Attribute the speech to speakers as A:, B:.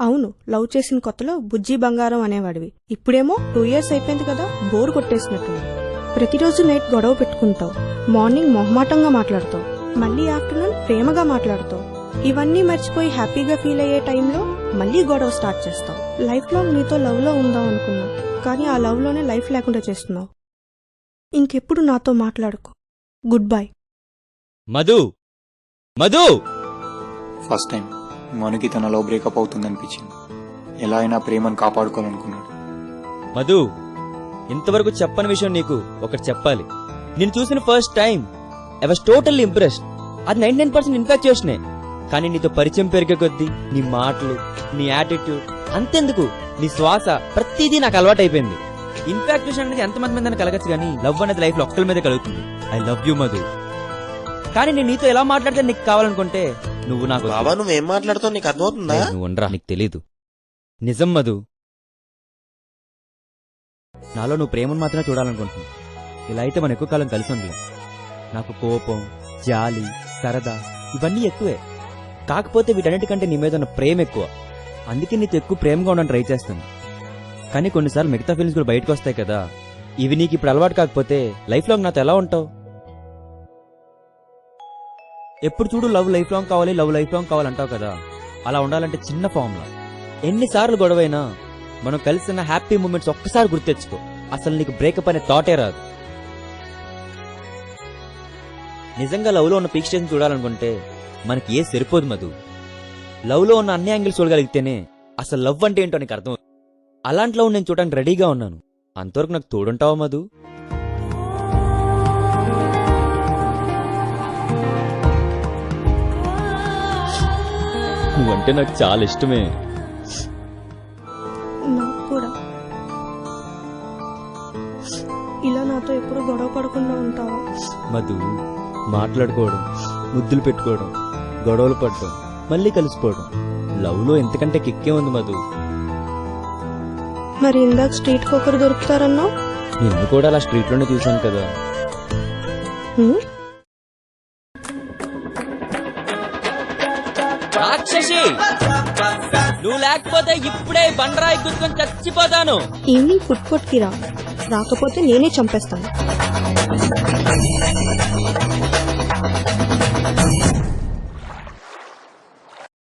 A: అవును, లవ్ చేసిన కొత్తలో బుజ్జి బంగారం అనేవాడివి. ఇప్పుడేమో 2 years అయిపోయింది కదా, బోర్ కొట్టేసినట్టు. ప్రతిరోజు నైట్ గొడవ పెట్టుకుంటావు, మార్నింగ్ మొహమాటంగా మాట్లాడతావు, మళ్ళీ ఆఫ్టర్నూన్ ప్రేమగా మాట్లాడతావు. ఇవన్నీ మర్చిపోయి హ్యాపీగా ఫీల్ అయ్యే టైంలో మళ్ళీ గొడవ స్టార్ట్ చేస్తావు. లైఫ్ లాంగ్ నీతో లవ్ లో ఉందాం అనుకున్నావు, కానీ ఆ లవ్ లోనే లైఫ్ లేకుండా చేస్తున్నావు. ఇంకెప్పుడు నాతో మాట్లాడుకో. Good bye.
B: Madhu Madhu
C: first time మనుకి తన లవ్ బ్రేకప్ అవుతుందనిపించింది. ఎలా అయినా ప్రేమను కాపాడుకోవాలనుకున్నాడు.
B: మధు, ఇంతవరకు చెప్పని విషయం నీకు ఒకటి చెప్పాలి. నేను చూసిన first time I was totally impressed. అది 99% ఇన్ఫాక్చుయేషనే. కానీ నీతో పరిచయం పెరిగే కొద్దీ నీ మాటలు, నీ యాటిట్యూడ్, అంతెందుకు నీ శ్వాస, ప్రతిదీ నాకు అలవాటైపోయింది. ఇన్ఫాక్చుయేషన్ అనేది ఎంతమంది మీద కలగచ్చు, కానీ లవ్ అనేది లైఫ్ లో ఒక్కరి మీద కలుగుతుంది. I love you Madhu. కానీ నేను నీతో ఎలా మాట్లాడితే నీకు కావాలనుకుంటే నువ్వు నాకు
D: బాబా నువ్వేం మాట్లాడుతావు నీకు అర్థమవుతుందా?
B: నువ్వు ఉండరా, నీకు తెలీదు. నిజం మధు, నాలో నువ్వు ప్రేమను మాత్రమే చూడాలనుకుంటున్నావు. ఇలా అయితే మనం ఎక్కువ కాలం కలిసి ఉండలేం. నాకు కోపం, జాలి, సరదా ఇవన్నీ ఎక్కువే. కాకపోతే వీటన్నిటికంటే నీ మీద ఉన్న ప్రేమ ఎక్కువ. అందుకే నీతో ఎక్కువ ప్రేమగా ఉండడం ట్రై చేస్తాను. కానీ కొన్నిసార్లు మిగతా ఫీలింగ్స్ కూడా బయటకు వస్తాయి కదా. ఇవి నీకు ఇప్పుడు అలవాటు కాకపోతే లైఫ్ లాంగ్ నాతో ఎలా ఉంటావు? ఎప్పుడు చూడు లవ్ లైఫ్ లాంగ్ కావాలి, లవ్ లైఫ్ లాంగ్ కావాలంటావు కదా. అలా ఉండాలంటే చిన్న ఫార్ములా. ఎన్నిసార్లు గొడవైనా మనం కలిసిన హ్యాపీ మూమెంట్స్ ఒక్కసారి గుర్తెచ్చుకో. అసలు నీకు బ్రేకప్ అనే థాటే రాదు. నిజంగా లవ్ లో ఉన్న పీక్ స్టేజ్ చూడాలనుకుంటే మనకి ఏ సరిపోదు మధు. లవ్ లో ఉన్న అన్ని యాంగిల్స్ చూడగలిగితేనే అసలు లవ్ అంటే ఏంటో నీకు అర్థం. అలాంటి లవ్ నేను చూడడానికి రెడీగా ఉన్నాను. అంతవరకు నాకు తోడుంటావా మధు? నువ్వంటే నాకు చాలా ఇష్టమే.
A: నాకు కూడా. ఇలా నాతో ఎప్పుడు గొడవ పడకుండా ఉంటావా?
B: మధు, మాట్లాడుకోవడం, ముద్దులు పెట్టుకోవడం, గొడవలు పడడం, మళ్ళీ కలిసిపోవడం, లవ్ లో ఎంతకంటే కిక్కే ఉంది మధు.
A: మరి ఇందాక స్ట్రీట్ కి ఒకరు దొరుకుతారన్నావు.
B: నిన్ను కూడా అలా స్ట్రీట్ లోనే చూశాను కదా. రాక్షసి, నువ్వు లేకపోతే ఇప్పుడే బండరాయి గుర్తుకొని చచ్చిపోతాను.
A: ఈవినింగ్ ఫుడ్ కోర్ట్ కి రా, రాకపోతే నేనే చంపేస్తాను.